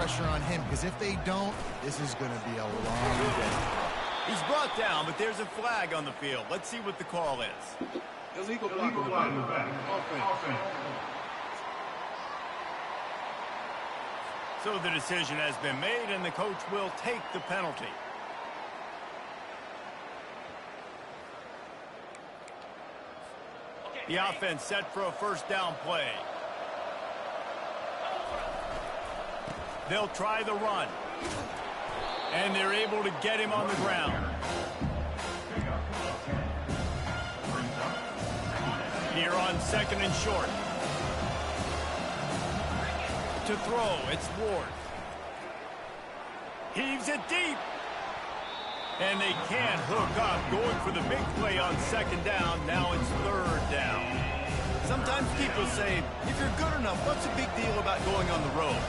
pressure on him, because if they don't, this is going to be a long day. He's brought down, but there's a flag on the field. Let's see what the call is. Illegal block in the back. Offense. So the decision has been made, and the coach will take the penalty. The offense set for a first down play. They'll try the run. And they're able to get him on the ground. Here on second and short. To throw, it's Ward. Heaves it deep. And they can't hook up, going for the big play on second down. Now it's third down. Sometimes people say, if you're good enough, what's the big deal about going on the road?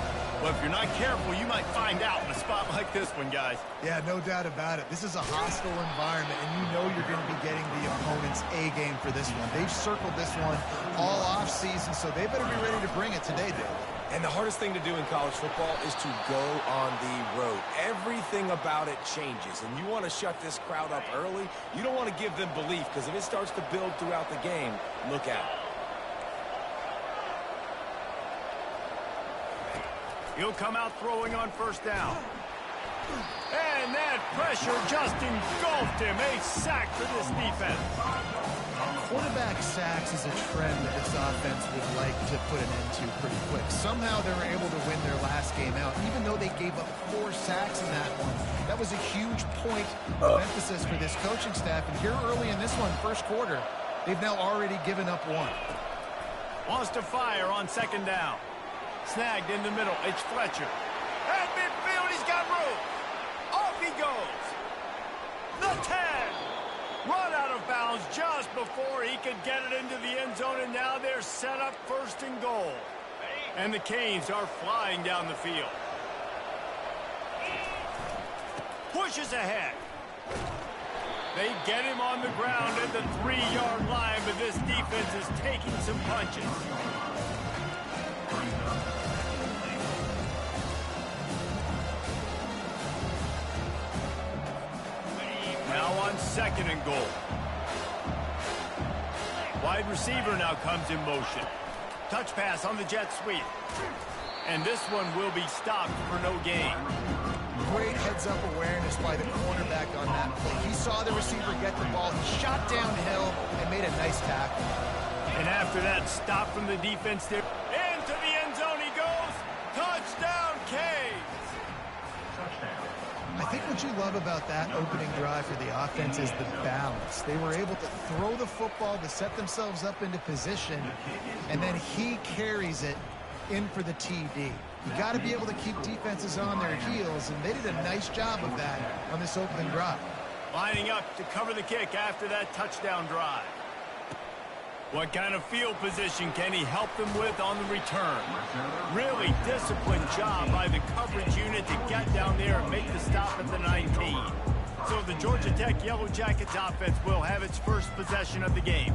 Well, if you're not careful, you might find out in a spot like this one, guys. Yeah, no doubt about it. This is a hostile environment, and you know you're going to be getting the opponent's A game for this one. They've circled this one all off season, so they better be ready to bring it today, Dave. And the hardest thing to do in college football is to go on the road. Everything about it changes, and you want to shut this crowd up early. You don't want to give them belief, because if it starts to build throughout the game, look out. He'll come out throwing on first down. And that pressure just engulfed him. A sack for this defense. Quarterback sacks is a trend that this offense would like to put an end to pretty quick. Somehow they were able to win their last game out, even though they gave up 4 sacks in that one. That was a huge point of emphasis for this coaching staff. And here early in this one, first quarter, they've now already given up 1. Wants to fire on second down. Snagged in the middle. It's Fletcher. At midfield, he's got room. Off he goes. The 10. Run out of bounds just before he could get it into the end zone, and now they're set up first and goal. And the Canes are flying down the field. Pushes ahead. They get him on the ground at the 3-yard line, but this defense is taking some punches. Now on second and goal. Wide receiver now comes in motion. Touch pass on the jet sweep. And this one will be stopped for no gain. Great heads-up awareness by the cornerback on that play. He saw the receiver get the ball. He shot downhill and made a nice tackle. And after that stop from the defense there, into the end zone he goes. Touchdown, Canes! I think what you love about that opening drive for the offense is the balance. They were able to throw the football to set themselves up into position, and then he carries it in for the TD. You got to be able to keep defenses on their heels, and they did a nice job of that on this opening drive. Lining up to cover the kick after that touchdown drive. What kind of field position can he help them with on the return? Really disciplined job by the coverage unit to get down there and make the stop at the 19. So the Georgia Tech Yellow Jackets offense will have its first possession of the game.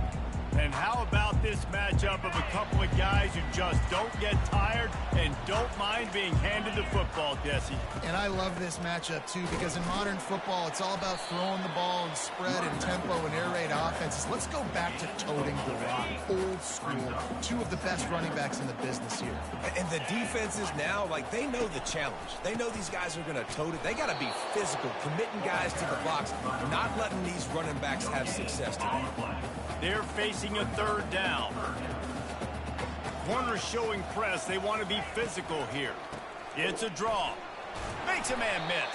And how about this matchup of a couple of guys who just don't get tired and don't mind being handed the football, Jesse? And I love this matchup, too, because in modern football, it's all about throwing the ball and spread and tempo and air raid offenses. Let's go back to toting the rock. Old school. 2 of the best running backs in the business here. And the defenses now, like, they know the challenge. They know these guys are going to tote it. They got to be physical, committing guys to the box, not letting these running backs have success today. They're facing a third down. Corner showing press. They want to be physical here. It's a draw. Makes a man miss.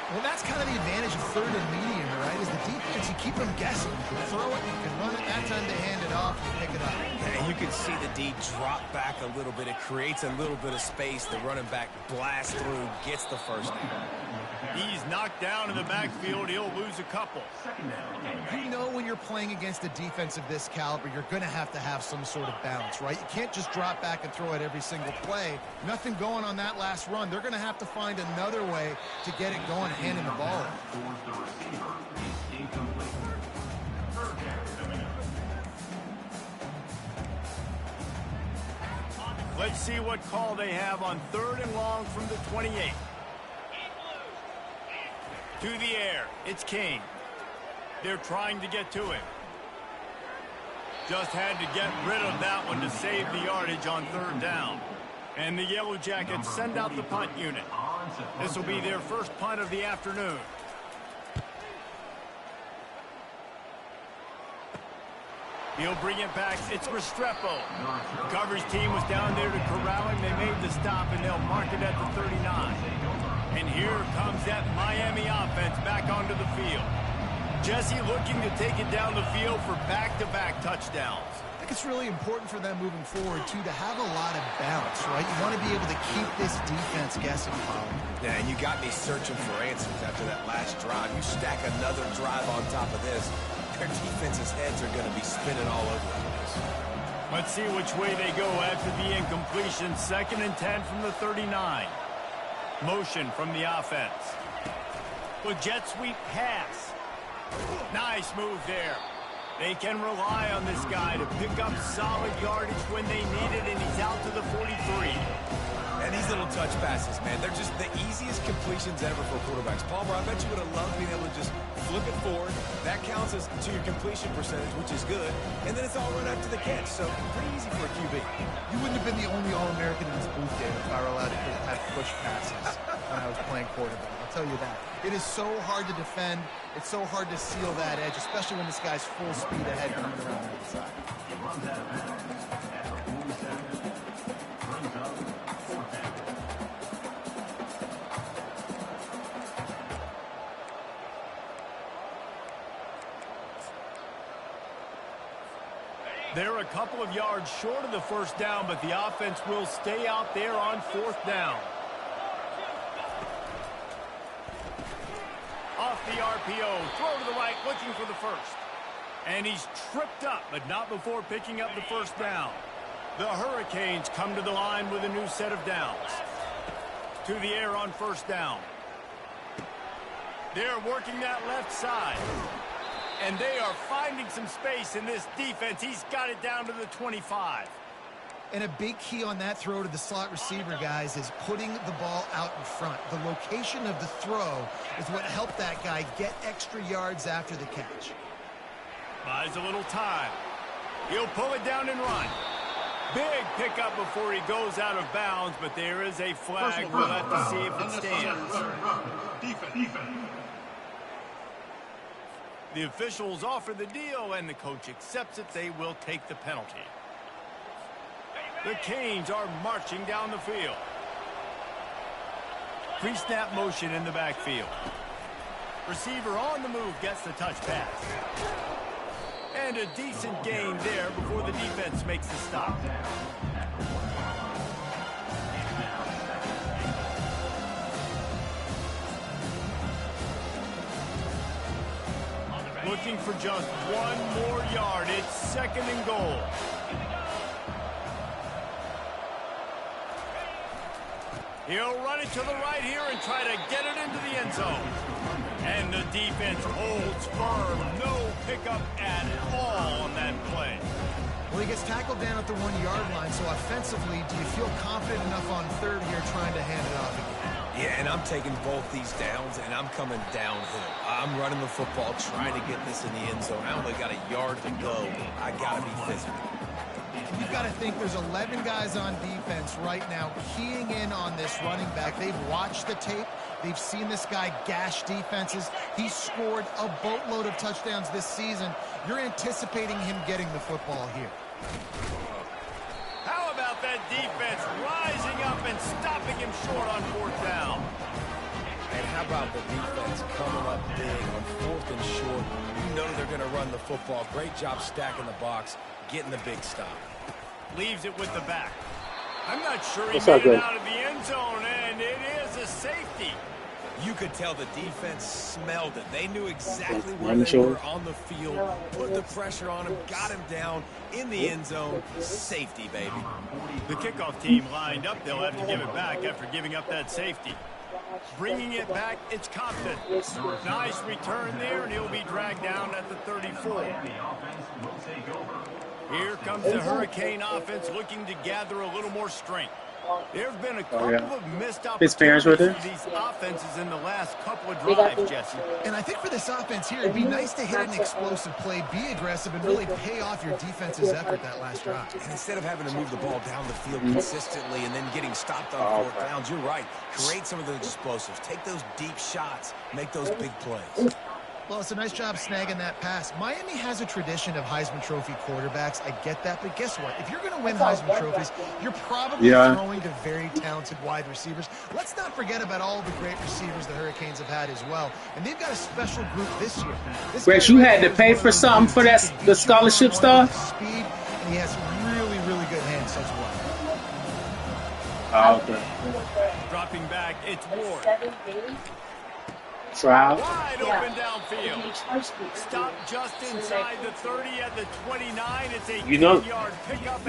Well, that's kind of the advantage of third and medium, right? Is the defense, you keep them guessing. You can throw it, you can run it. That time they hand it off and pick it up. And you can see the D drop back a little bit. It creates a little bit of space. The running back blasts through, gets the first down. He's knocked down in the backfield. He'll lose a couple. You know when you're playing against a defense of this caliber, you're going to have some sort of balance, right? You can't just drop back and throw it every single play. Nothing going on that last run. They're going to have to find another way to get it going, handing the ball. Let's see what call they have on 3rd and long from the 28. To the air, it's King. They're trying to get to him. Just had to get rid of that one to save the yardage on 3rd down. And the Yellow Jackets send out the punt unit. This will be their first punt of the afternoon. He'll bring it back. It's Restrepo. The coverage team was down there to corral him. They made the stop, and they'll mark it at the 39. And here comes that Miami offense back onto the field. Jesse looking to take it down the field for back-to-back touchdowns. I think it's really important for them moving forward, too, to have a lot of balance, right? You want to be able to keep this defense guessing, Paul. Yeah, and you got me searching for answers after that last drive. You stack another drive on top of this, their defense's heads are going to be spinning all over the place. Let's see which way they go after the incompletion. 2nd and 10 from the 39. Motion from the offense. With jet sweep pass. Nice move there. They can rely on this guy to pick up solid yardage when they need it, and he's out to the 43. And these little touch passes, man, they're just the easiest completions ever for quarterbacks. Palmer, I bet you would have loved being able to just flip it forward. That counts as to your completion percentage, which is good. And then it's all run after the catch, so pretty easy for a QB. You wouldn't have been the only All-American in this booth, Dave, if I were allowed to have push passes when I was playing quarterback. I'll tell you that. It is so hard to defend. It's so hard to seal that edge, especially when this guy's full speed ahead coming around the inside. They're a couple of yards short of the 1st down, but the offense will stay out there on 4th down. Off the RPO, throw to the right, looking for the 1st. And he's tripped up, but not before picking up the 1st down. The Hurricanes come to the line with a new set of downs. To the air on 1st down. They're working that left side. And they are finding some space in this defense. He's got it down to the 25. And a big key on that throw to the slot receiver, guys, is putting the ball out in front. The location of the throw is what helped that guy get extra yards after the catch. Buys a little time. He'll pull it down and run. Big pickup before he goes out of bounds, but there is a flag. We'll have to see if it stands. Defense. The officials offer the deal, and the coach accepts it. They will take the penalty. The Canes are marching down the field. Pre-snap motion in the backfield. Receiver on the move gets the touch pass. And a decent gain there before the defense makes the stop. Looking for just one more yard. It's 2nd and goal. He'll run it to the right here and try to get it into the end zone. And the defense holds firm. No pickup at all on that play. Well, he gets tackled down at the 1-yard line, so offensively, do you feel confident enough on 3rd here trying to hand it off again? Yeah, and I'm taking both these downs, and I'm coming downhill. I'm running the football, trying to get this in the end zone. I only got a yard to go. I got to be physical. You've got to think there's 11 guys on defense right now keying in on this running back. They've watched the tape. They've seen this guy gash defenses. He's scored a boatload of touchdowns this season. You're anticipating him getting the football here. How about that defense rising up and stopping him short on 4th down? And how about the defense coming up big on 4th and short? You know they're going to run the football. Great job stacking the box, getting the big stop. Leaves it with the back. I'm not sure he made it out of the end zone, and it is a safety. You could tell the defense smelled it. They knew exactly where they were on the field, put the pressure on him, got him down in the end zone. Safety, baby. The kickoff team lined up. They'll have to give it back after giving up that safety. Bringing it back, it's Compton. Nice return there, and he'll be dragged down at the 34. Here comes the Hurricane offense looking to gather a little more strength. There have been a couple of missed opportunities for these offenses in the last couple of drives, Jesse. And I think for this offense here, it'd be nice to hit an explosive play, be aggressive, and really pay off your defense's effort that last drive. And instead of having to move the ball down the field consistently and then getting stopped on fourth downs, you're right. Create some of those explosives. Take those deep shots. Make those big plays. Well, it's a nice job snagging that pass. Miami has a tradition of Heisman Trophy quarterbacks. I get that, but guess what? If you're going to win Heisman Trophies, you're probably throwing to very talented wide receivers. Let's not forget about all the great receivers the Hurricanes have had as well. And they've got a special group this year. Rex, you had to pay for something for that, the scholarship stuff? Speed, and he has really, really good hands as well. Oh, okay. Dropping back, it's Ward. Trial. Wide open downfield. Stop just inside the 30 at the 29. It's a 10-yard pickup.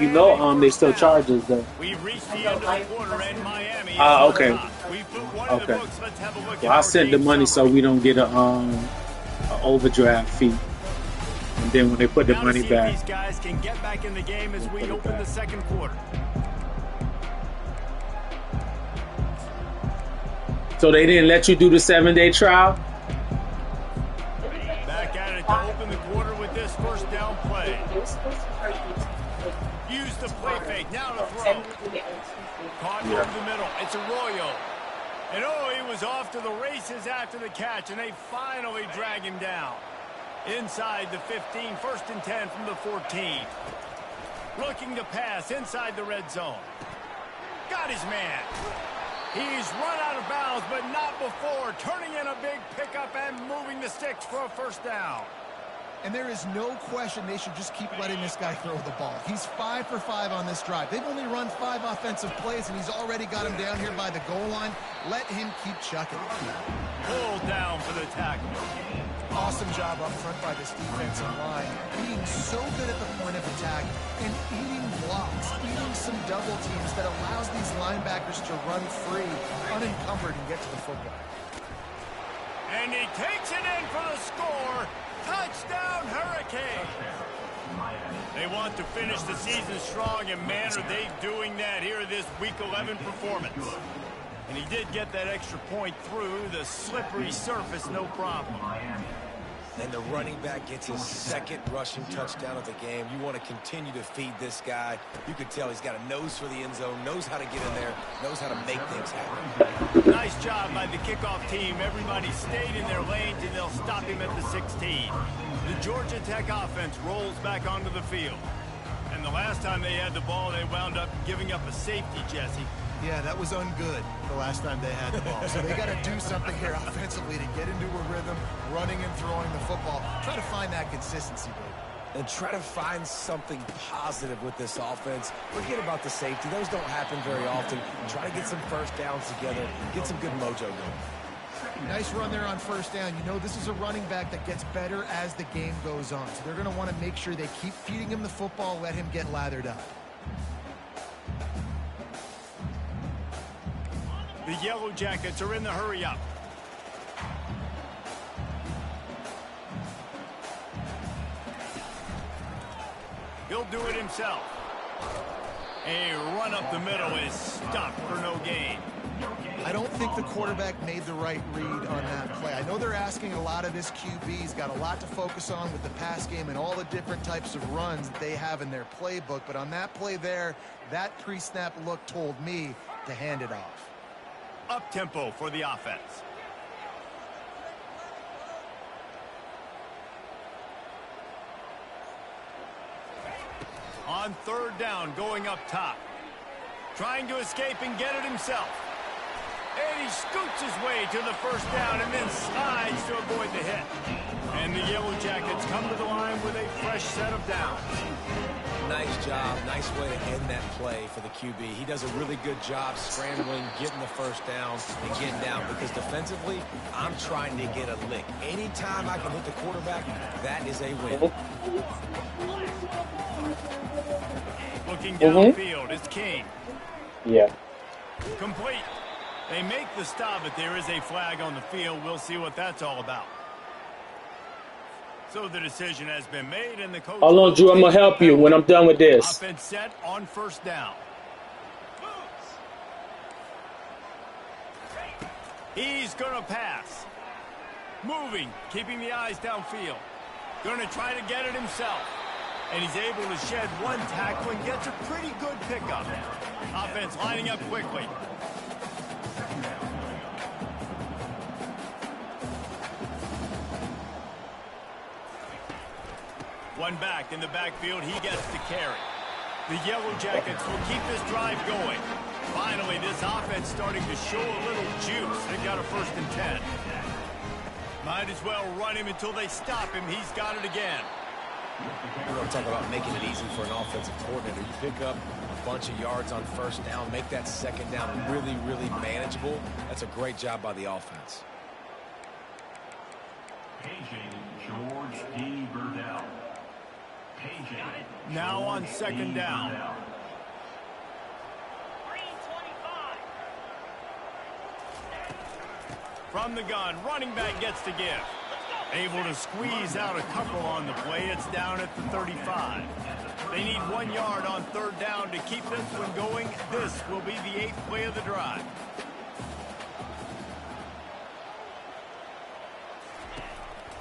They still charge us though. We've reached the end of the quarter and Miami. Okay. We put one in the books. Let's have a look Well, I sent the money so we don't get a overdraft fee. And then when they put the money back, these guys can get back in the game as we open the second quarter. so they didn't let you do the 7-day trial? Back at it to open the quarter with this first down play. Use the play fake. Now to throw. Caught over the middle. It's Arroyo. And he was off to the races after the catch, and they finally drag him down. Inside the 15, 1st and 10 from the 14. Looking to pass inside the red zone. Got his man. He's run out of bounds, but not before. Turning in a big pickup and moving the sticks for a first down. And there is no question they should just keep letting this guy throw the ball. He's 5 for 5 on this drive. They've only run 5 offensive plays, and he's already got him down here by the goal line. Let him keep chucking. Pulled down for the tackle. Awesome job up front by this defensive line, being so good at the point of attack and eating blocks, eating some double teams that allows these linebackers to run free, unencumbered, and get to the football. And he takes it in for the score. Touchdown, Hurricane. They want to finish the season strong, and man, are they doing that here in this Week 11 performance. And he did get that extra point through the slippery surface, no problem. And the running back gets his second rushing touchdown of the game. You want to continue to feed this guy. You can tell he's got a nose for the end zone, knows how to get in there, knows how to make things happen. Nice job by the kickoff team. Everybody stayed in their lanes, and they'll stop him at the 16. The Georgia Tech offense rolls back onto the field. And the last time they had the ball, they wound up giving up a safety, Jesse. Yeah, that was ungood the last time they had the ball. So they got to do something here offensively to get into a rhythm, running and throwing the football. Try to find that consistency, baby. And try to find something positive with this offense. Forget about the safety. Those don't happen very often. Try to get some first downs together. Get some good mojo going. Nice run there on first down. You know, this is a running back that gets better as the game goes on. So they're going to want to make sure they keep feeding him the football, let him get lathered up. The Yellow Jackets are in the hurry-up. He'll do it himself. A run up the middle is stopped for no gain. I don't think the quarterback made the right read on that play. I know they're asking a lot of this QB. He's got a lot to focus on with the pass game and all the different types of runs that they have in their playbook. But on that play there, that pre-snap look told me to hand it off. Up-tempo for the offense. On third down, going up top. Trying to escape and get it himself. And he scoots his way to the first down and then slides to avoid the hit. And the Yellow Jackets come to the line with a fresh set of downs. Nice job. Nice way to end that play for the QB. He does a really good job scrambling, getting the first down, and getting down. Because defensively, I'm trying to get a lick. Anytime I can hit the quarterback, that is a win. Looking downfield, it's King. Yeah. Complete. They make the stop, but there is a flag on the field. We'll see what that's all about. So the decision has been made, and the coach... Hold on, Drew. I'm going to help you when I'm done with this. Offense set on first down. He's going to pass. Moving, keeping the eyes downfield. Going to try to get it himself. And he's able to shed one tackle and gets a pretty good pickup. Offense lining up quickly. One back in the backfield, he gets to carry. The Yellow Jackets will keep this drive going. Finally, this offense starting to show a little juice. They've got a 1st and 10. Might as well run him until they stop him. He's got it again. We're going to talk about making it easy for an offensive coordinator. You pick up a bunch of yards on first down, make that second down really, really manageable. That's a great job by the offense. George D. Burdell. Now on 2nd down. From the gun, running back gets to give. Able to squeeze out a couple on the play. It's down at the 35. They need 1 yard on 3rd down to keep this one going. This will be the 8th play of the drive.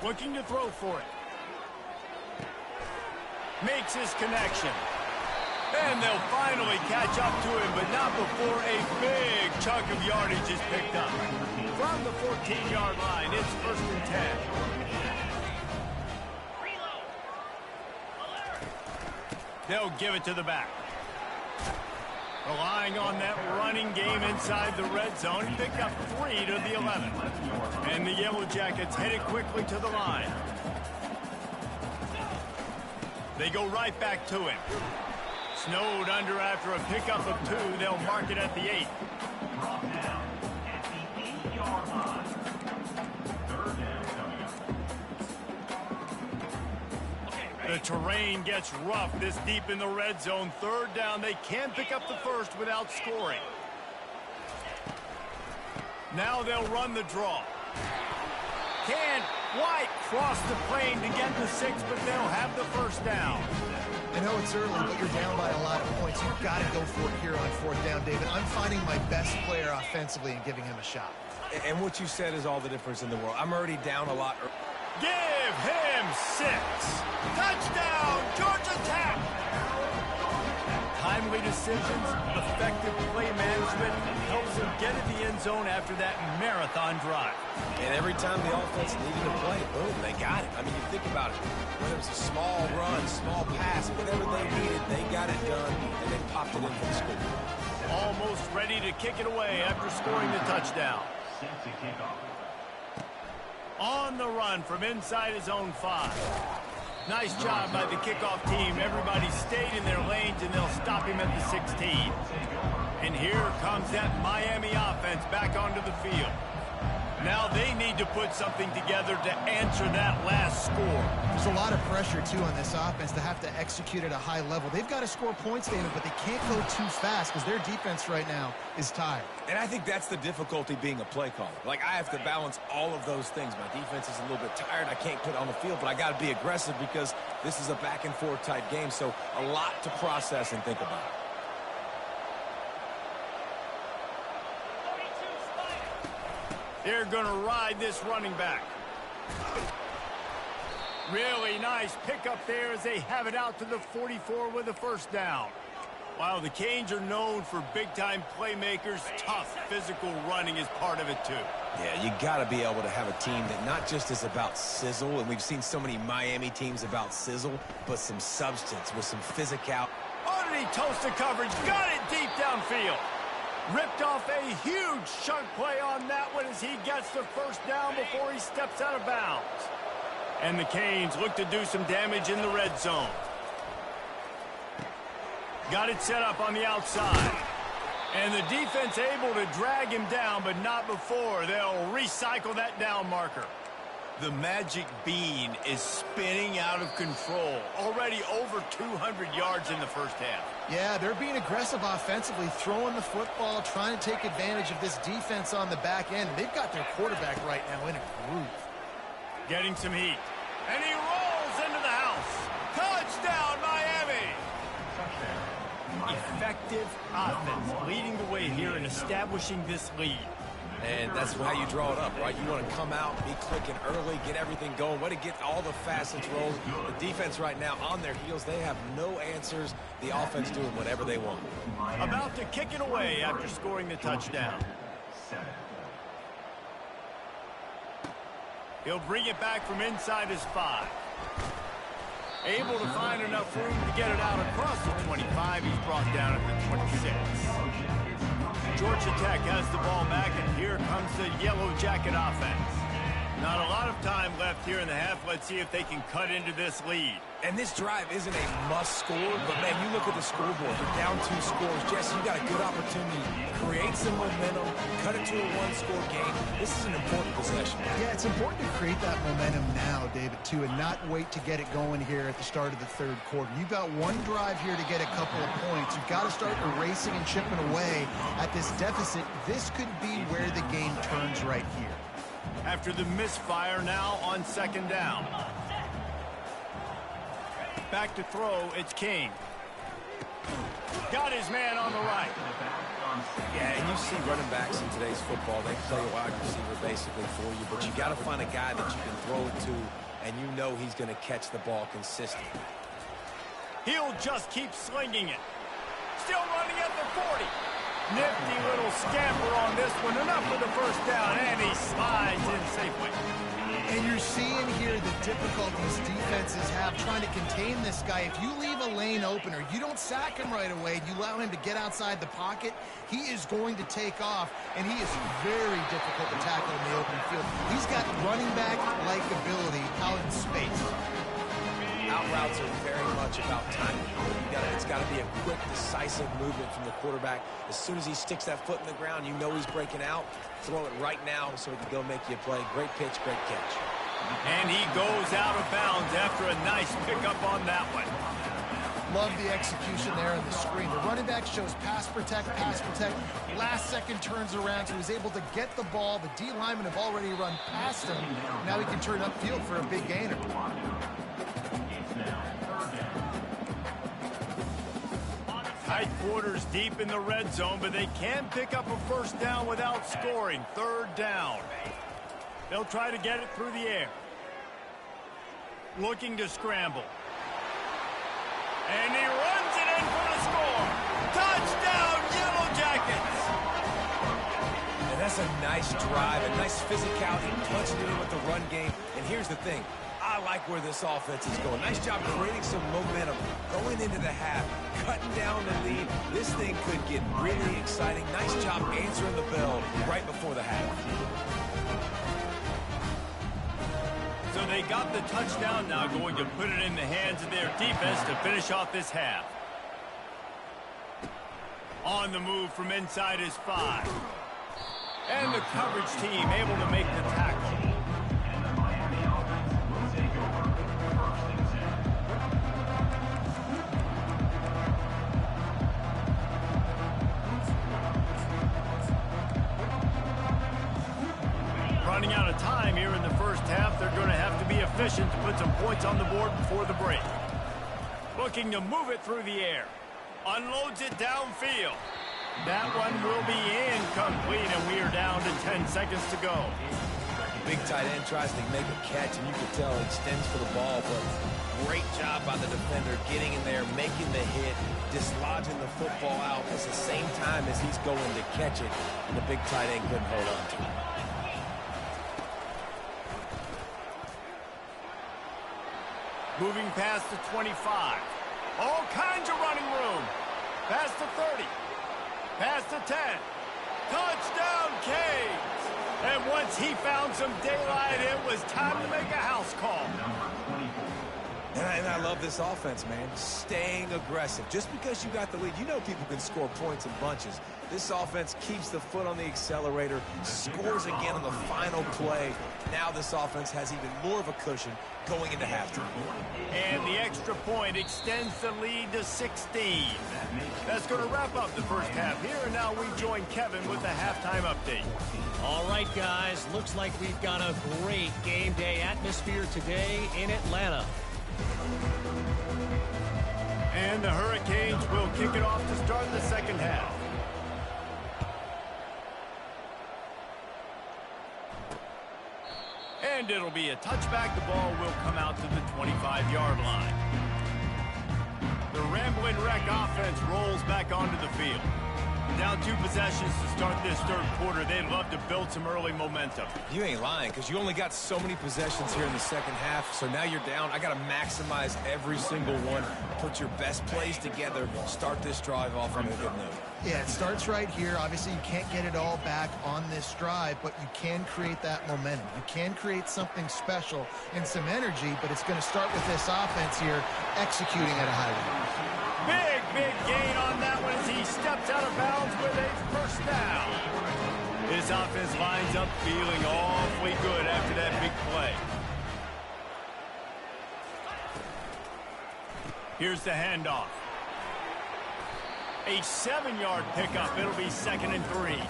Looking to throw for it. Makes his connection. And they'll finally catch up to him, but not before a big chunk of yardage is picked up. From the 14-yard line, it's 1st and 10. They'll give it to the back. Relying on that running game inside the red zone, he picked up 3 to the 11. And the Yellow Jackets headed quickly to the line. They go right back to him. Snowed under after a pickup of 2. They'll mark it at the 8. Brought down at the 8-yard line. 3rd down coming up. The terrain gets rough this deep in the red zone. 3rd down. They can pick up the 1st without scoring. Now they'll run the draw. Can White cross the plane to get the 6, but they'll have the 1st down. I know it's early, but you're down by a lot of points. You've got to go for it here on 4th down, David. I'm finding my best player offensively and giving him a shot. And what you said is all the difference in the world. I'm already down a lot. Give him 6. Touchdown, Georgia Tech. Timely decisions, effective play management helps them get in the end zone after that marathon drive. And every time the offense needed a play, boom, they got it. I mean, you think about it. Whether it's a small run, small pass, whatever they needed, they got it done, and they popped it in for the score. Almost ready to kick it away after scoring the touchdown. Set to kick off. On the run from inside his own 5. Nice job by the kickoff team. Everybody stayed in their lanes, and they'll stop him at the 16. And here comes that Miami offense back onto the field. Now they need to put something together to answer that last score. There's a lot of pressure, too, on this offense to have to execute at a high level. They've got to score points, David, but they can't go too fast because their defense right now is tired. And I think that's the difficulty being a play caller. Like, I have to balance all of those things. My defense is a little bit tired. I can't put it on the field, but I got to be aggressive because this is a back-and-forth type game, so a lot to process and think about. They're going to ride this running back. Really nice pickup there as they have it out to the 44 with a 1st down. While the Canes are known for big-time playmakers, tough physical running is part of it, too. Yeah, you got to be able to have a team that not just is about sizzle, and we've seen so many Miami teams about sizzle, but some substance with some physicality. Underneath toasted coverage, got it deep downfield. Ripped off a huge chunk play on that one as he gets the 1st down before he steps out of bounds. And the Canes look to do some damage in the red zone. Got it set up on the outside. And the defense able to drag him down, but not before. They'll recycle that down marker. The magic bean is spinning out of control. Already over 200 yards in the 1st half. Yeah, they're being aggressive offensively, throwing the football, trying to take advantage of this defense on the back end. They've got their quarterback right now in a groove. Getting some heat. And he rolls. active offense leading the way here in establishing this lead. And that's how you draw it up, right? You want to come out, be clicking early, get everything going, way to get all the facets rolling. The defense right now on their heels, they have no answers. The offense doing whatever they want. About to kick it away after scoring the touchdown. He'll bring it back from inside his 5. Able to find enough room to get it out across the 25. He's brought down at the 26. Georgia Tech has the ball back, and here comes the Yellow Jacket offense. Not a lot of time left here in the half. Let's see if they can cut into this lead. And this drive isn't a must score, but man, you look at the scoreboard. They're down 2 scores. Jesse, you got a good opportunity to create some momentum, cut it to a 1-score game. This is an important possession. Yeah, it's important to create that momentum now, David, too, and not wait to get it going here at the start of the third quarter. You've got one drive here to get a couple of points. You've got to start erasing and chipping away at this deficit. This could be where the game turns right here. After the misfire, now on 2nd down. Back to throw, it's King. Got his man on the right. Yeah, and you see running backs in today's football, they play a wide receiver basically for you, but you got to find a guy that you can throw it to, and you know he's going to catch the ball consistently. He'll just keep slinging it. Still running at the 40. Nifty little scamper on this one. Enough for the first down, and he slides in safely. And you're seeing here the difficulties defenses have trying to contain this guy. If you leave a lane open or you don't sack him right away, you allow him to get outside the pocket, he is going to take off, and he is very difficult to tackle in the open field. He's got running back-like ability out in space. Out routes are very much about timing. It's got to be a quick, decisive movement from the quarterback. As soon as he sticks that foot in the ground, you know he's breaking out. Throw it right now so he can go make you a play. Great pitch, great catch. And he goes out of bounds after a nice pickup on that one. Love the execution there on the screen. The running back shows pass protect. Last second turns around, so he's able to get the ball. The D linemen have already run past him. Now he can turn upfield for a big gainer. Tight quarters deep in the red zone, but they can pick up a first down without scoring. 3rd down. They'll try to get it through the air. Looking to scramble. And he runs it in for the score. Touchdown, Yellow Jackets! And that's a nice drive, a nice physicality, punching it in with the run game. And here's the thing. I like where this offense is going. Nice job creating some momentum going into the half, cutting down the lead. This thing could get really exciting. Nice job answering the bell right before the half. So they got the touchdown, now going to put it in the hands of their defense to finish off this half. On the move from inside his 5. And the coverage team able to make the tackle. Running out of time here in the first half. They're going to have to be efficient to put some points on the board before the break. Looking to move it through the air. Unloads it downfield. That one will be incomplete, and we are down to 10 seconds to go. Big tight end tries to make a catch, and you can tell he extends for the ball, but great job by the defender getting in there, making the hit, dislodging the football out at the same time as he's going to catch it, and the big tight end couldn't hold on to it. Moving past the 25. All kinds of running room. Past the 30. Past the 10. Touchdown, Canes. And once he found some daylight, it was time to make a house call. And I love this offense, man. Staying aggressive. Just because you got the lead, you know people can score points in bunches. This offense keeps the foot on the accelerator, scores again on the final play. Now this offense has even more of a cushion going into halftime. And the extra point extends the lead to 16. That's going to wrap up the first half here. And now we join Kevin with the halftime update. All right, guys. Looks like we've got a great game day atmosphere today in Atlanta. And the Hurricanes will kick it off to start the second half. And it'll be a touchback. The ball will come out to the 25-yard line. The Rambling Wreck offense rolls back onto the field. Down 2 possessions to start this third quarter. They'd love to build some early momentum. You ain't lying, because you only got so many possessions here in the second half, so now you're down. I got to maximize every single one, put your best plays together, start this drive off on a good note. Yeah, it starts right here. Obviously, you can't get it all back on this drive, but you can create that momentum. You can create something special and some energy, but it's going to start with this offense here executing at a high rate. Big gain on that one as he steps out of bounds with a first down. This offense lines up feeling awfully good after that big play. Here's the handoff. A 7-yard pickup. It'll be 2nd and 3.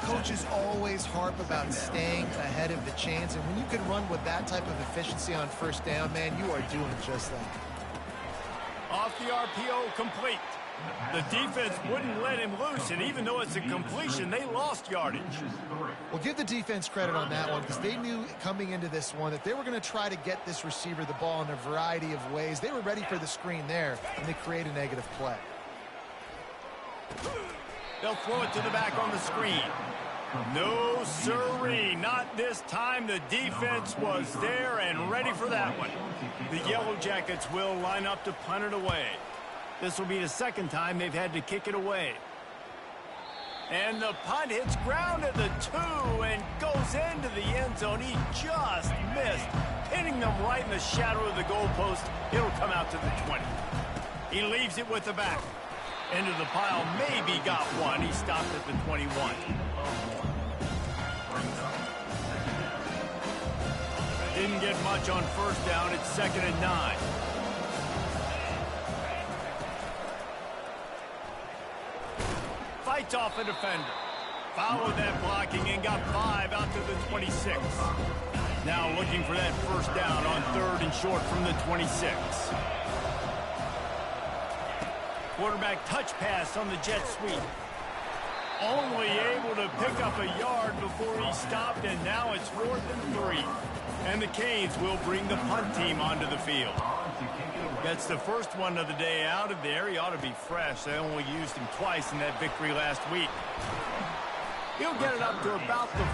Coaches always harp about staying ahead of the chains, and when you can run with that type of efficiency on first down, man, you are doing just that. Off the RPO, complete. The defense wouldn't let him loose, and even though it's a completion, they lost yardage. Well, give the defense credit on that one because they knew coming into this one that they were going to try to get this receiver the ball in a variety of ways. They were ready for the screen there, and they create a negative play. They'll throw it to the back on the screen. No sirree, not this time. The defense was there and ready for that one. The Yellow Jackets will line up to punt it away. This will be the 2nd time they've had to kick it away. And the punt hits ground at the 2 and goes into the end zone. He just missed, pinning them right in the shadow of the goalpost. It'll come out to the 20. He leaves it with the back. Into the pile, maybe got one. He stopped at the 21. Didn't get much on first down. It's 2nd and 9. Fights off a defender. Followed that blocking and got 5 out to the 26. Now looking for that first down on 3rd and short from the 26. Quarterback touch pass on the jet sweep. Only able to pick up a yard before he stopped, and now it's 4th and 3. And the Canes will bring the punt team onto the field. That's the first one of the day out of there. He ought to be fresh. They only used him twice in that victory last week. He'll get it up to about the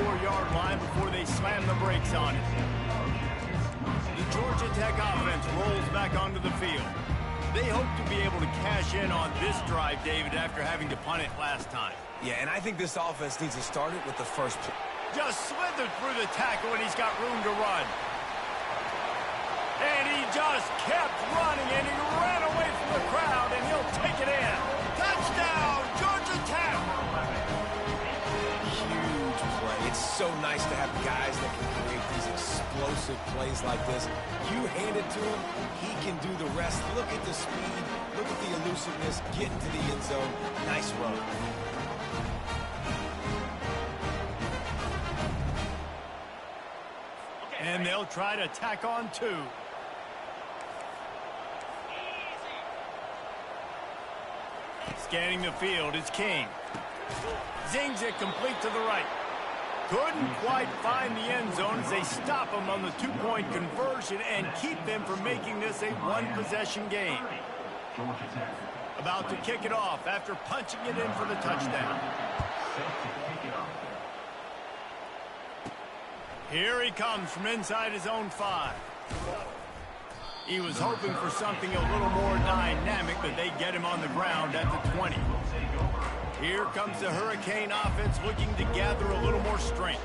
44-yard line before they slam the brakes on it. The Georgia Tech offense rolls back onto the field. They hope to be able to cash in on this drive, David, after having to punt it last time. Yeah, and I think this offense needs to start it with the first play. Just slithered through the tackle, and he's got room to run. And he just kept running, and he ran away from the crowd, and he'll take it in. Touchdown, Georgia Tech! Huge play. It's so nice to have guys that can create these explosive plays like this. You hand it to him, he can do the rest. Look at the speed, look at the elusiveness, get into the end zone. Nice run. And they'll try to tack on 2. Scanning the field is King. Zings it complete to the right. Couldn't quite find the end zone as they stop him on the 2-point conversion and keep them from making this a 1-possession game. About to kick it off after punching it in for the touchdown. Here he comes from inside his own 5. He was hoping for something a little more dynamic, but they get him on the ground at the 20. Here comes the Hurricane offense looking to gather a little more strength.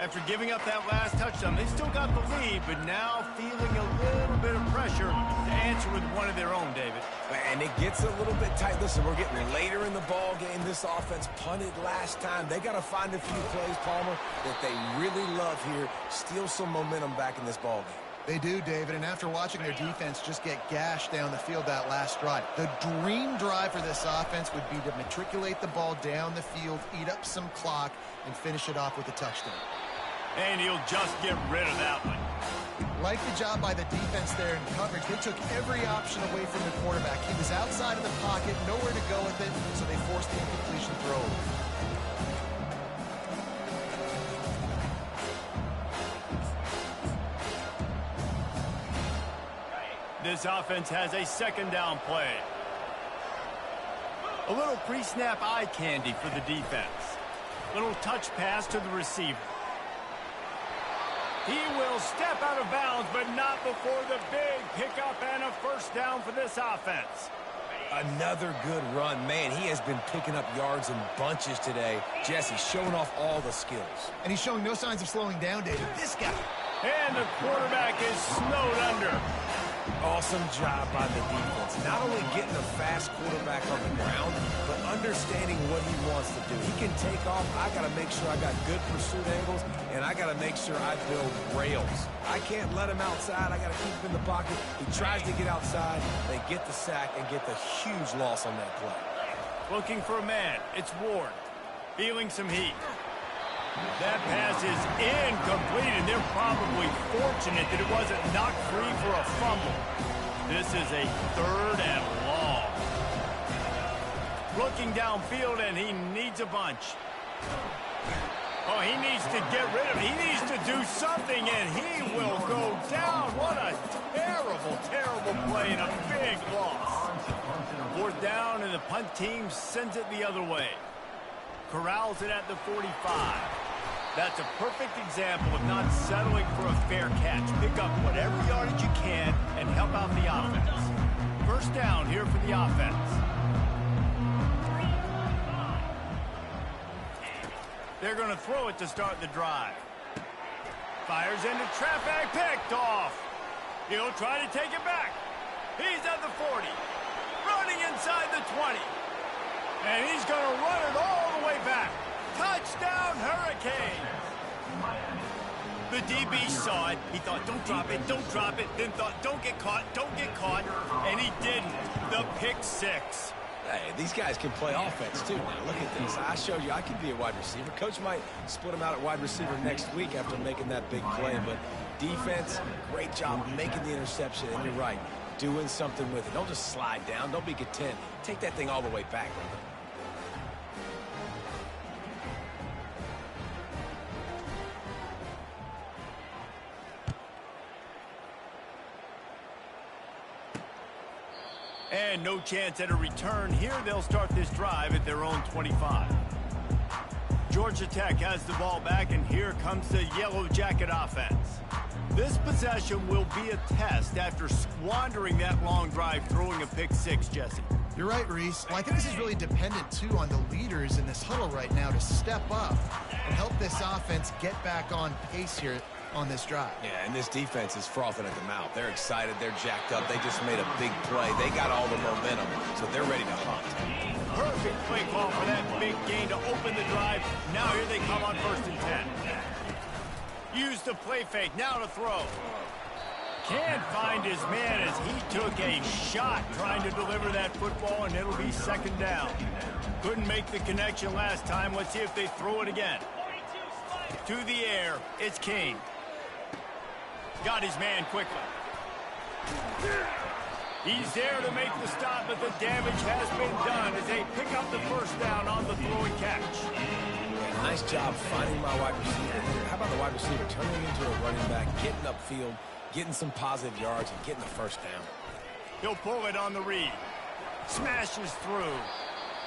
After giving up that last touchdown, they still got the lead, but now feeling a little bit of pressure to answer with one of their own, David. And it gets a little bit tight. Listen, we're getting later in the ball game. This offense punted last time. They got to find a few plays, Palmer, that they really love here. Steal some momentum back in this ball game. They do, David, and after watching their defense just get gashed down the field that last drive, the dream drive for this offense would be to matriculate the ball down the field, eat up some clock, and finish it off with a touchdown. And he'll just get rid of that one. Like the job by the defense there in coverage. They took every option away from the quarterback. He was outside of the pocket, nowhere to go with it, so they forced the incompletion throw. This offense has a second down play. A little pre-snap eye candy for the defense. Little touch pass to the receiver. He will step out of bounds, but not before the big pickup and a first down for this offense. Another good run. Man, he has been picking up yards in bunches today. Jesse showing off all the skills. And he's showing no signs of slowing down, David. This guy. And the quarterback is snowed under. Awesome job by the defense. Not only getting a fast quarterback on the ground, but understanding what he wants to do. He can take off. I got to make sure I got good pursuit angles, and I got to make sure I build rails. I can't let him outside. I got to keep him in the pocket. He tries to get outside. They get the sack and get the huge loss on that play. Looking for a man. It's Ward. Feeling some heat. That pass is incomplete, and they're probably fortunate that it wasn't knocked free for a fumble. This is a 3rd and long. Looking downfield, and he needs a bunch. Oh, he needs to get rid of it. He needs to do something, and he will go down. What a terrible, terrible play and a big loss. 4th down, and the punt team sends it the other way. Corrals it at the 45. That's a perfect example of not settling for a fair catch. Pick up whatever yardage you can and help out the offense. First down here for the offense. They're going to throw it to start the drive. Fires into traffic, picked off. He'll try to take it back. He's at the 40. Running inside the 20. And he's going to run it all the way back. Touchdown, Hurricane! The DB saw it. He thought, don't drop it, don't drop it. Then thought, don't get caught, don't get caught. And he didn't. The pick 6. Hey, these guys can play offense, too. Now, look at this. I showed you I could be a wide receiver. Coach might split him out at wide receiver next week after making that big play. But defense, great job making the interception. And you're right, doing something with it. Don't just slide down. Don't be content. Take that thing all the way back. And no chance at a return here. They'll start this drive at their own 25. Georgia Tech has the ball back, and here comes the Yellow Jacket offense. This possession will be a test after squandering that long drive, throwing a pick 6, Jesse. You're right, Reese. Well, I think this is really dependent, too, on the leaders in this huddle right now to step up and help this offense get back on pace here on this drive. Yeah, and this defense is frothing at the mouth. They're excited. They're jacked up. They just made a big play. They got all the momentum, so they're ready to hunt. Perfect play call for that big gain to open the drive. Now here they come on 1st and 10. Use the play fake. Now to throw. Can't find his man as he took a shot trying to deliver that football, and it'll be 2nd down. Couldn't make the connection last time. Let's see if they throw it again. To the air, it's King. Got his man quickly. He's there to make the stop, but the damage has been done as they pick up the first down on the throw and catch. Yeah, nice job finding my wide receiver. How about the wide receiver turning into a running back, getting upfield, getting some positive yards, and getting the first down. He'll pull it on the read. Smashes through.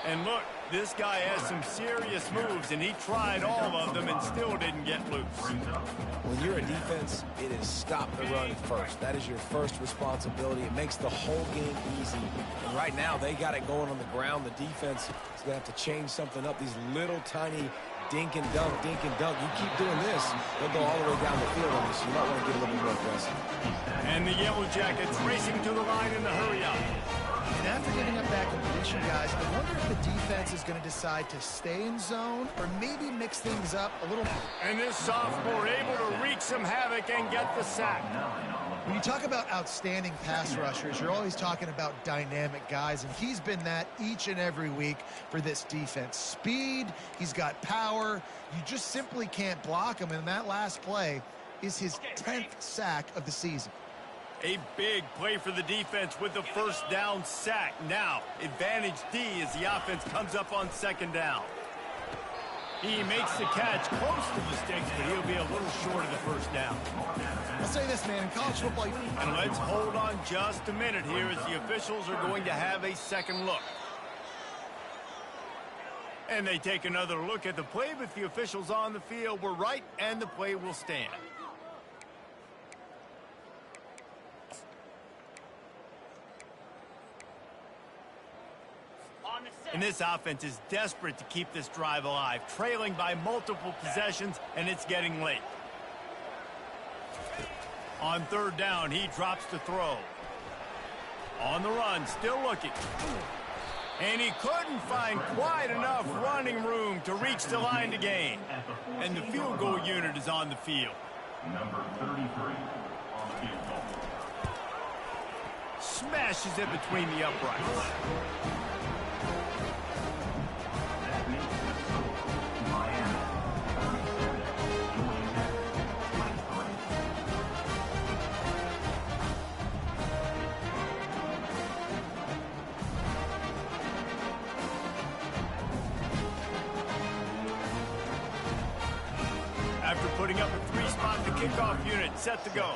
And look, this guy has some serious moves, and he tried all of them and still didn't get loose. When you're a defense, it is stop the run first. That is your first responsibility. It makes the whole game easy. And right now, they got it going on the ground. The defense is going to have to change something up. These little tiny dink and dunk, dink and dunk. You keep doing this, they'll go all the way down the field on you, so you might want to get a little bit more aggressive. And the Yellow Jackets racing to the line in the hurry up. And after giving up that completion, guys, I wonder if the defense is going to decide to stay in zone or maybe mix things up a little. And this sophomore able to wreak some havoc and get the sack. When you talk about outstanding pass rushers, you're always talking about dynamic guys, and he's been that each and every week for this defense. Speed, he's got power. You just simply can't block him. In that last play, is his 10th sack of the season. A big play for the defense with the first down sack. Now, advantage D as the offense comes up on second down. He makes the catch close to the sticks, but he'll be a little short of the first down. I'll say this, man, in college football... And let's hold on just a minute here as the officials are going to have a second look. And they take another look at the play, but the officials on the field were right, and the play will stand. And this offense is desperate to keep this drive alive, trailing by multiple possessions, and it's getting late. On third down, he drops to throw. On the run, still looking. And he couldn't find quite enough running room to reach the line to gain. And the field goal unit is on the field. Number 33 on the field goal. Smashes it between the uprights. After putting up a three-spot, the kickoff unit set to go.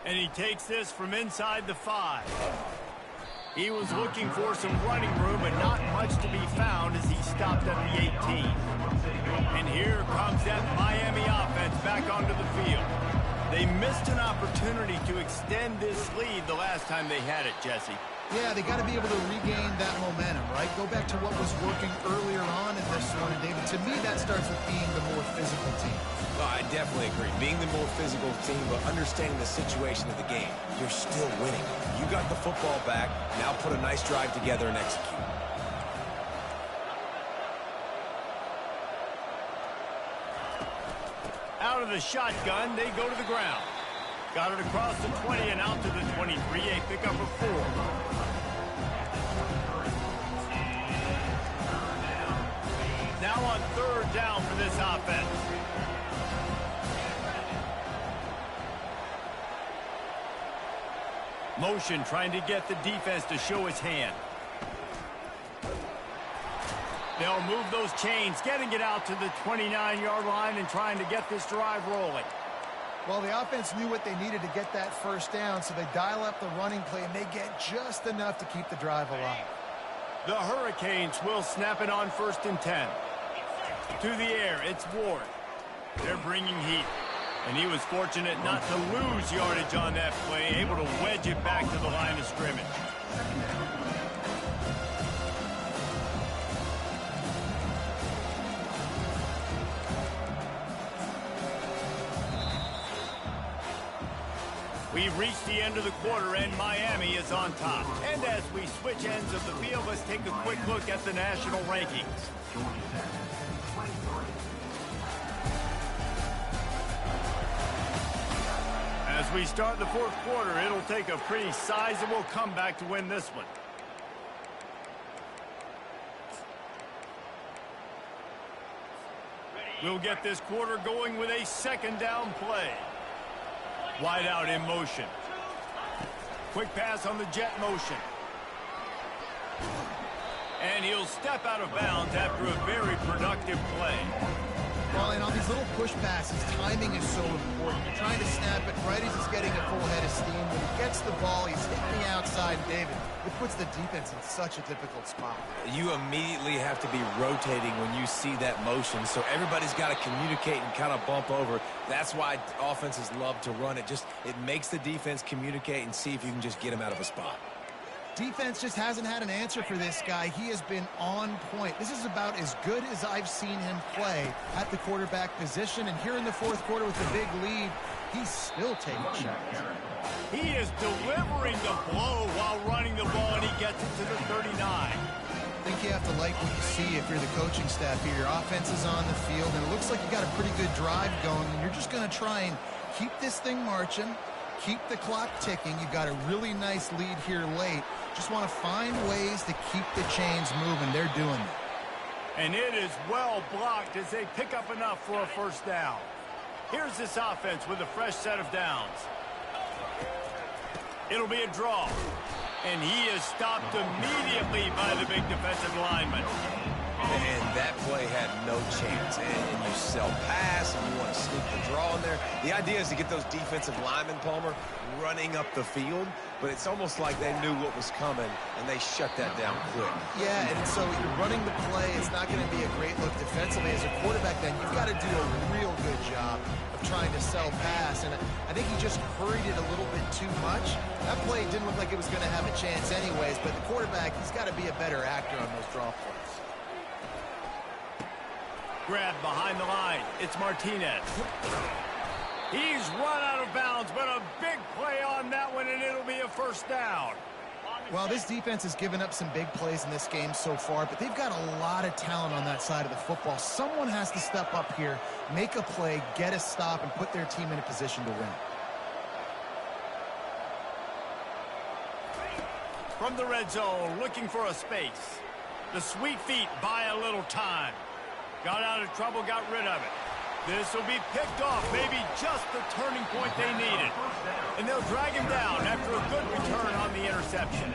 And he takes this from inside the 5. He was looking for some running room, but not much to be found as he stopped at the 18. And here comes that Miami offense back onto the field. They missed an opportunity to extend this lead the last time they had it, Jesse. Yeah, they got to be able to regain that momentum, right? Go back to what was working earlier on in this one, and David, to me, that starts with being the more physical team. Well, I definitely agree. Being the more physical team, but understanding the situation of the game. You're still winning. You got the football back. Now put a nice drive together and execute. Out of the shotgun, they go to the ground. Got it across the 20 and out to the 23, a pickup of 4. Now on third down for this offense. Motion trying to get the defense to show his hand. They'll move those chains, getting it out to the 29-yard line and trying to get this drive rolling. Well, the offense knew what they needed to get that first down, so they dial up the running play, and they get just enough to keep the drive alive. The Hurricanes will snap it on 1st and 10. To the air, it's Ward. They're bringing heat. And he was fortunate not to lose yardage on that play, able to wedge it back to the line of scrimmage. We've reached the end of the quarter, and Miami is on top. And as we switch ends of the field, let's take a quick look at the national rankings. As we start the fourth quarter, it'll take a pretty sizable comeback to win this one. We'll get this quarter going with a second down play. Wide out in motion. Quick pass on the jet motion. And he'll step out of bounds after a very productive play. Well, and on these little push passes, timing is so important. You're trying to snap it right as he's getting a full head of steam. When he gets the ball, he's hitting the outside, David. It puts the defense in such a difficult spot. You immediately have to be rotating when you see that motion, so everybody's got to communicate and kind of bump over. That's why offenses love to run it. It makes the defense communicate and see if you can just get him out of a spot. Defense just hasn't had an answer for this guy. He has been on point. This is about as good as I've seen him play at the quarterback position. And here in the fourth quarter with the big lead, he's still taking shots. He is delivering the blow while running the ball, and he gets it to the 39. I think you have to like what you see if you're the coaching staff here. Your offense is on the field, and it looks like you got a pretty good drive going, and you're just going to try and keep this thing marching, keep the clock ticking. You've got a really nice lead here late. Just want to find ways to keep the chains moving. They're doing it. And it is well blocked as they pick up enough for a first down. Here's this offense with a fresh set of downs. It'll be a draw. And he is stopped immediately by the big defensive lineman. And that play had no chance. And you sell pass, and you want to sneak the draw in there. The idea is to get those defensive linemen, Palmer, running up the field. But it's almost like they knew what was coming, and they shut that down quick. Yeah, and so you're running the play. It's not going to be a great look defensively. As a quarterback, then, you've got to do a real good job of trying to sell pass. And I think he just hurried it a little bit too much. That play didn't look like it was going to have a chance anyways, but the quarterback, he's got to be a better actor on those draw plays. Grab behind the line. It's Martinez. He's run out of bounds, but a big play on that one, and it'll be a first down. Well, this defense has given up some big plays in this game so far, but they've got a lot of talent on that side of the football. Someone has to step up here, make a play, get a stop, and put their team in a position to win. From the red zone, looking for a space. The sweet feet buy a little time. Got out of trouble, got rid of it. This will be picked off, maybe just the turning point they needed. And they'll drag him down after a good return on the interception.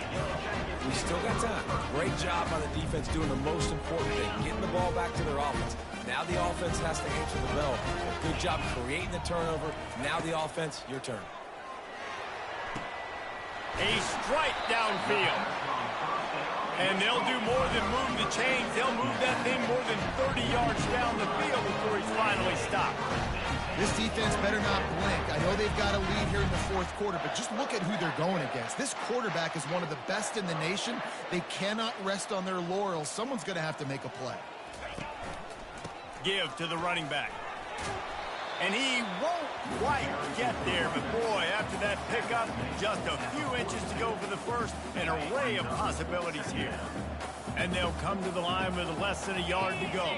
We still got time. Great job by the defense doing the most important thing, getting the ball back to their offense. Now the offense has to answer the bell. Good job creating the turnover. Now the offense, your turn. A strike downfield. And they'll do more than move the chains. They'll move that thing more than 30 yards down the field before he's finally stopped. This defense better not blink. I know they've got a lead here in the fourth quarter, but just look at who they're going against. This quarterback is one of the best in the nation. They cannot rest on their laurels. Someone's going to have to make a play. Give to the running back. And he won't quite get there, but boy, after that pickup, just a few inches to go for the first, an array of possibilities here. And they'll come to the line with less than a yard to go.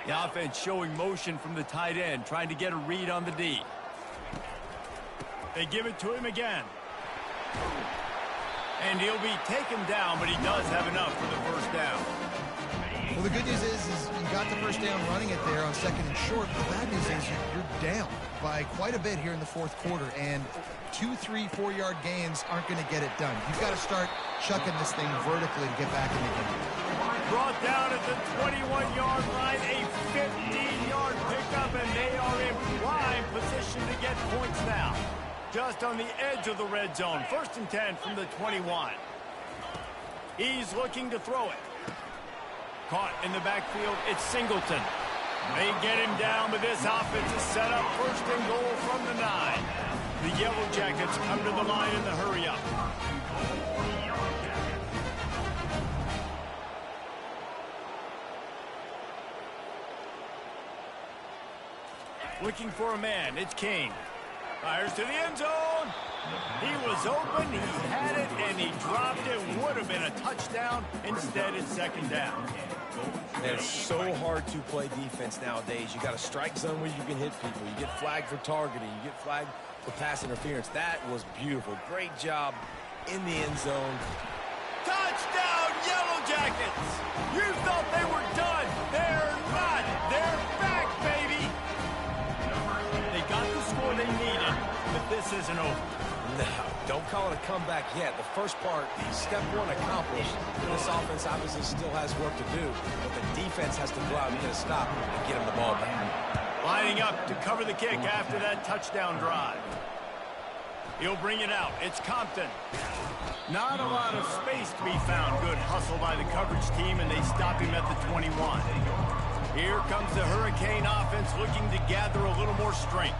The offense showing motion from the tight end, trying to get a read on the D. They give it to him again. And he'll be taken down, but he does have enough for the first down. Well, the good news is you got the first down running it there on 2nd and short. The bad news is you're down by quite a bit here in the fourth quarter, and 2, 3, 4-yard gains aren't going to get it done. You've got to start chucking this thing vertically to get back in the game. Brought down at the 21-yard line, a 15-yard pickup, and they are in prime position to get points now. Just on the edge of the red zone. 1st and 10 from the 21. He's looking to throw it. Caught in the backfield, it's Singleton. They get him down, but this offense is set up 1st and goal from the 9. The Yellow Jackets come to the line in the hurry-up. Looking for a man, it's King. Fires to the end zone. He was open, he had it, and he dropped it. Would have been a touchdown. Instead, it's 2nd down. And it's so hard to play defense nowadays. You got a strike zone where you can hit people. You get flagged for targeting. You get flagged for pass interference. That was beautiful. Great job in the end zone. Touchdown, Yellow Jackets! You thought they were done. They're not. They're back, baby. They got the score they needed, but this isn't over. No, don't call it a comeback yet. The first part, step 1 accomplished. This offense obviously still has work to do, but the defense has to go out and get a stop and get him the ball back. Lining up to cover the kick after that touchdown drive. He'll bring it out. It's Compton. Not a lot of space to be found. Good hustle by the coverage team, and they stop him at the 21. Here comes the Hurricane offense looking to gather a little more strength.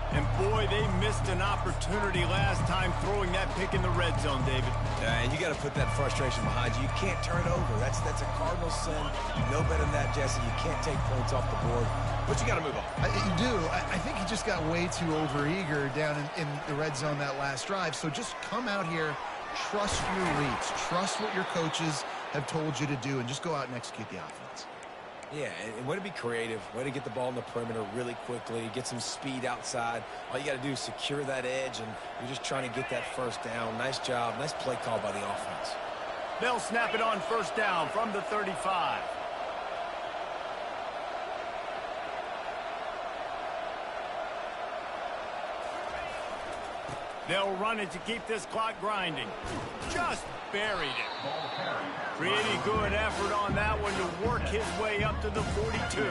And boy, they missed an opportunity last time throwing that pick in the red zone, David. And you got to put that frustration behind you. You can't turn it over. That's a cardinal sin. You know better than that, Jesse. You can't take points off the board. But you got to move on. You do. I think he just got way too overeager down in the red zone that last drive. So just come out here, trust your reads, trust what your coaches have told you to do, and just go out and execute the offense. Yeah, and way to be creative, way to get the ball in the perimeter really quickly, get some speed outside. All you got to do is secure that edge, and you're just trying to get that first down. Nice job. Nice play call by the offense. They'll snap it on first down from the 35. They'll run it to keep this clock grinding. Just buried it. Pretty good effort on that one to work his way up to the 42.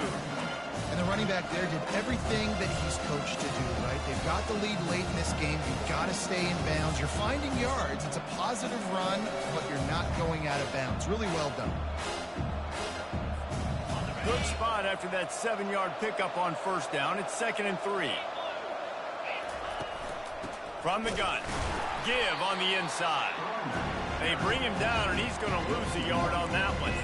And the running back there did everything that he's coached to do, right? They've got the lead late in this game. You've got to stay in bounds. You're finding yards. It's a positive run, but you're not going out of bounds. Really well done. Good spot after that 7-yard pickup on first down. It's 2nd and 3. From the gun. Give on the inside. They bring him down, and he's going to lose a yard on that one.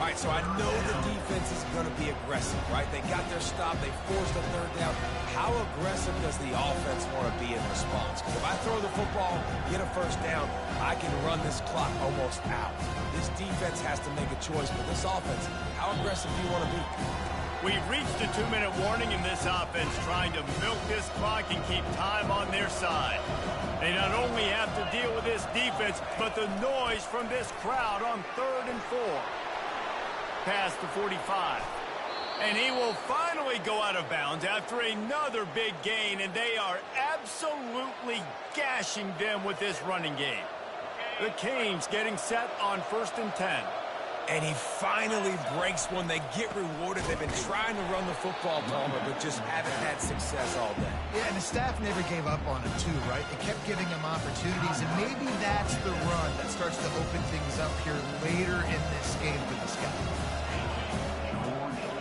All right, so I know the defense is going to be aggressive, right? They got their stop. They forced a third down. How aggressive does the offense want to be in response? Because if I throw the football, get a first down, I can run this clock almost out. This defense has to make a choice, but this offense, how aggressive do you want to be? We've reached a 2-minute warning in this offense, trying to milk this clock and keep time on their side. They not only have to deal with this defense, but the noise from this crowd on 3rd and 4. Past the 45. And he will finally go out of bounds after another big gain, and they are absolutely gashing them with this running game. The Canes getting set on 1st and 10. And he finally breaks one. They get rewarded. They've been trying to run the football, Palmer, but just haven't had success all day. Yeah, and the staff never gave up on him, too, right? They kept giving him opportunities, and maybe that's the run that starts to open things up here later in this game for this guy.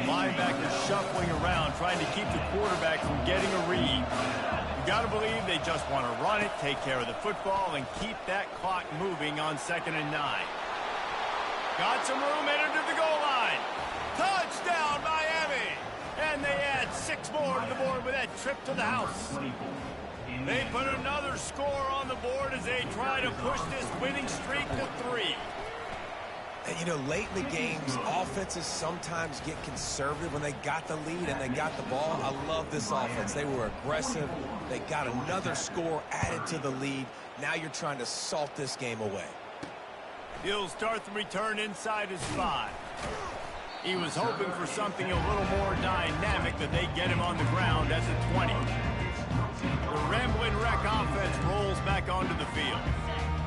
Linebackers shuffling around, trying to keep the quarterback from getting a read. You got to believe they just want to run it, take care of the football, and keep that clock moving on 2nd and 9. Got some room, headed to the goal line. Touchdown, Miami! And they add 6 more to the board with that trip to the house. They put another score on the board as they try to push this winning streak to 3. And, you know, late in the games, offenses sometimes get conservative when they got the lead and they got the ball. I love this offense. They were aggressive. They got another score added to the lead. Now you're trying to salt this game away. He'll start the return inside his 5. He was hoping for something a little more dynamic, that they get him on the ground at the 20. The Rambling Wreck offense rolls back onto the field.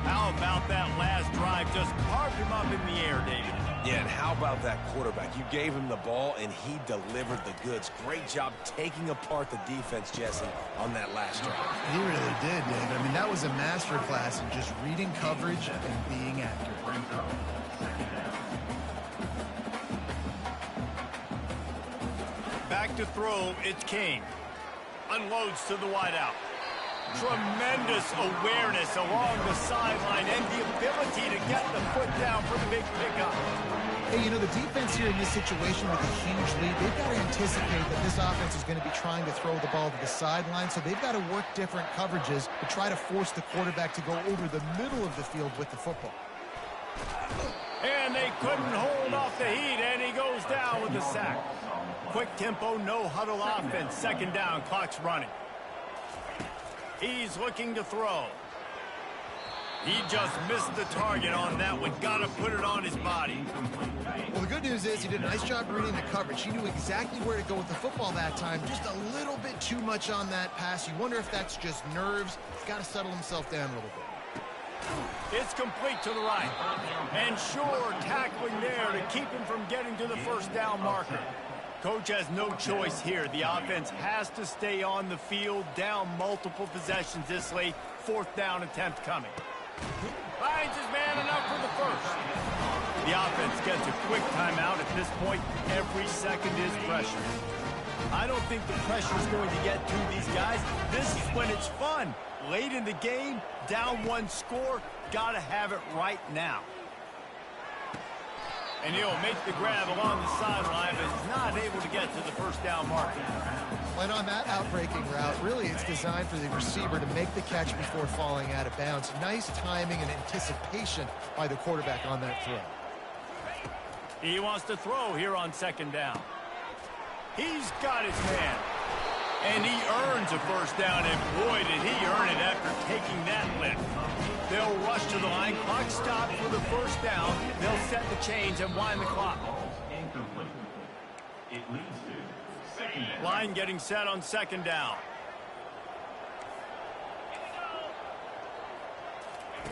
How about that last drive? Just carved him up in the air, David. Yeah, and how about that quarterback? You gave him the ball, and he delivered the goods. Great job taking apart the defense, Jesse, on that last drive. He really did, David. I mean, that was a masterclass in just reading coverage and being accurate. Back to throw, it's Kane. Unloads to the wideout. Tremendous awareness along the sideline and the ability to get the foot down for the big pickup. Hey, you know, the defense here in this situation with a huge lead, they've got to anticipate that this offense is going to be trying to throw the ball to the sideline, so they've got to work different coverages to try to force the quarterback to go over the middle of the field with the football. And they couldn't hold off the heat, and he goes down with the sack. Quick tempo, no huddle offense. 2nd down, clock's running. He's looking to throw. He just missed the target on that one. Got to put it on his body. Well, the good news is he did a nice job reading the coverage. He knew exactly where to go with the football that time. Just a little bit too much on that pass. You wonder if that's just nerves. He's got to settle himself down a little bit. It's complete to the right. And sure, tackling there to keep him from getting to the first down marker. Coach has no choice here. The offense has to stay on the field, down multiple possessions this late. 4th down attempt coming. Finds his man enough for the first. The offense gets a quick timeout. At this point, every second is pressure. I don't think the pressure is going to get to these guys. This is when it's fun. Late in the game, down 1 score, got to have it right now. And he'll make the grab along the sideline, but is not able to get to the first down marker. And on that outbreaking route, really it's designed for the receiver to make the catch before falling out of bounds. Nice timing and anticipation by the quarterback on that throw. He wants to throw here on 2nd down. He's got his man. And he earns a first down, and boy, did he earn it after taking that lift. They'll will rush to the line. Clock stopped for the first down. They'll set the chains and wind the clock. Incomplete. It leads to second down. Line getting set on second down.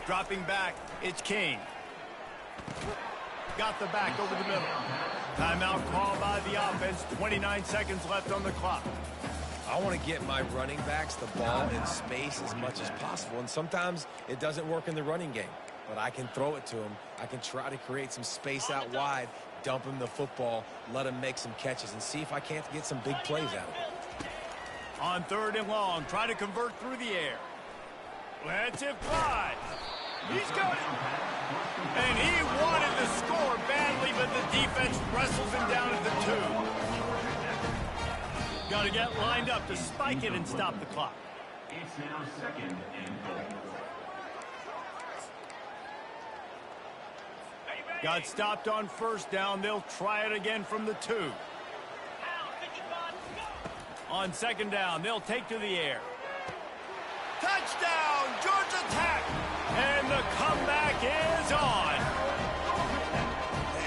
Dropping back, it's King. Got the back over the middle. Timeout called by the offense. 29 seconds left on the clock. I want to get my running backs the ball in space as much as possible, and sometimes it doesn't work in the running game, but I can throw it to them. I can try to create some space out wide, dump him the football, let him make some catches, and see if I can't get some big plays out of it. On third and long, try to convert through the air. Let's it fly. He's got it. And he wanted to score badly, but the defense wrestles him down at the 2. Got to get lined up to spike it and stop the clock. It's now second and goal. Got stopped on first down. They'll try it again from the 2. On second down, they'll take to the air. Touchdown, Georgia Tech! And the comeback is on.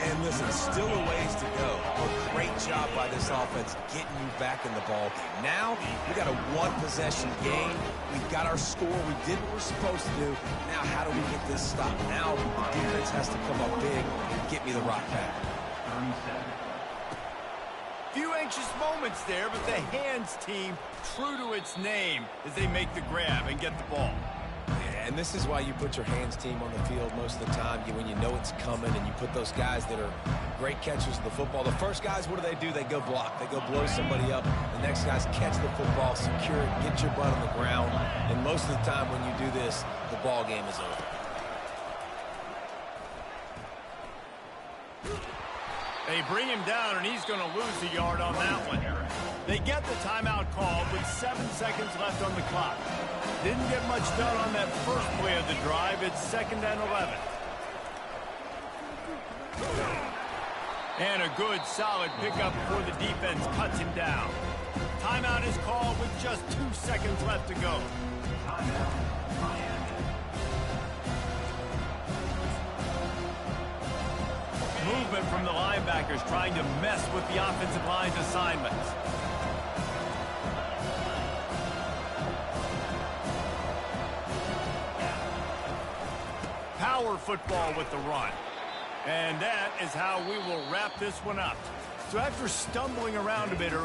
And listen, still a ways to go. A great job by this offense getting you back in the ball game. Now, we got a one-possession game. We've got our score. We did what we're supposed to do. Now, how do we get this stopped? Now, the defense has to come up big and get me the rock back. 37. Few anxious moments there, but the hands team true to its name as they make the grab and get the ball. Yeah, and this is why you put your hands team on the field most of the time, when you know it's coming, and you put those guys that are great catchers of the football. The first guys, what do? They go block. They go blow somebody up. The next guys catch the football, secure it, get your butt on the ground. And most of the time when you do this, the ball game is over. They bring him down, and he's going to lose a yard on that one. They get the timeout called with 7 seconds left on the clock. Didn't get much done on that first play of the drive. It's second and 11. And a good, solid pickup before the defense cuts him down. Timeout is called with just 2 seconds left to go. Movement from the linebackers trying to mess with the offensive line's assignments. Power football with the run. And that is how we will wrap this one up. So after stumbling around a bit early,